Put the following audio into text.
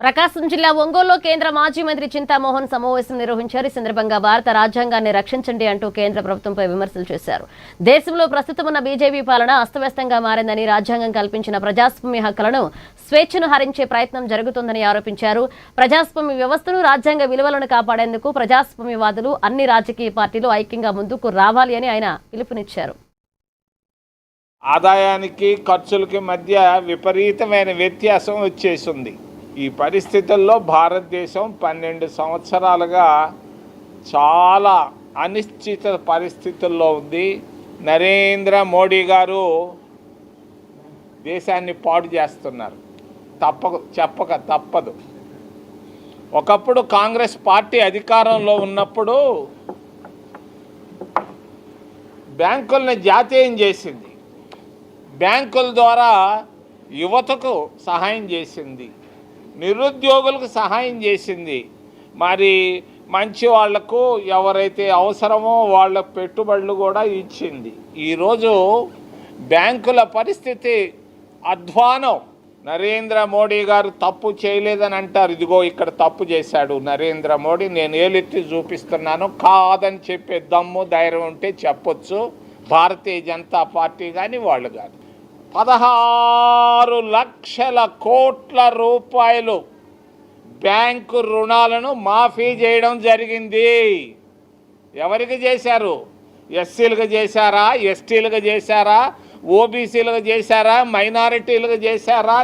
ప్రకాశం జిల్లా ఒంగోలులో కేంద్ర మాజీ మంత్రి చింతామోహన్ సమావేశం నిర్వహించారు. ఈ సందర్భంగా భారత రాజ్యాంగాన్ని రక్షించండి అంటూ కేంద్ర ప్రభుత్వంపై విమర్శలు చేశారు. దేశంలో ప్రస్తుతం ఉన్న బీజేపీ పాలన అస్తవ్యస్తంగా మారిందని, రాజ్యాంగం కల్పించిన ప్రజాస్వామ్య హక్కులను స్వేచ్ఛను హరించే ప్రయత్నం జరుగుతోందని ఆరోపించారు. ప్రజాస్వామ్య వ్యవస్థను, రాజ్యాంగ విలువలను కాపాడేందుకు ప్రజాస్వామ్యవాదులు, అన్ని రాజకీయ పార్టీలు ఐక్యంగా ముందుకు రావాలి అని ఆయన పిలుపునిచ్చారు. ఆదాయానికి ఖర్చులకి మధ్య విపరీతమైన వ్యత్యాసం వచ్చేసింది. ఈ పరిస్థితుల్లో భారతదేశం 12 సంవత్సరాలుగా చాలా అనిశ్చిత పరిస్థితుల్లో ఉంది. నరేంద్ర మోడీ గారు దేశాన్ని పాడు చేస్తున్నారు. చెప్పక తప్పదు. ఒకప్పుడు కాంగ్రెస్ పార్టీ అధికారంలో ఉన్నప్పుడు బ్యాంకుల్ని జాతీయం చేసింది. బ్యాంకుల ద్వారా యువతకు సహాయం చేసింది, నిరుద్యోగులకు సహాయం చేసింది. మరి మంచి వాళ్లకు ఎవరైతే అవసరమో వాళ్ళ పెట్టుబడులు కూడా ఇచ్చింది. ఈరోజు బ్యాంకుల పరిస్థితి అధ్వానం. నరేంద్ర మోడీ గారు తప్పు చేయలేదని అంటారు. ఇదిగో ఇక్కడ తప్పు చేశాడు నరేంద్ర మోడీ, నేను ఏలెత్తి చూపిస్తున్నాను. కాదని చెప్పే దమ్ము ధైర్యం ఉంటే చెప్పొచ్చు. భారతీయ జనతా పార్టీ కానీ వాళ్ళు కానీ 16 లక్షల కోట్ల రూపాయలు బ్యాంకు రుణాలను మాఫీ చేయడం జరిగింది. ఎవరికి చేశారు? ఎస్సీలకు చేశారా, ఎస్టీలకు చేశారా, ఓబీసీలకు చేశారా, మైనారిటీలకు చేశారా?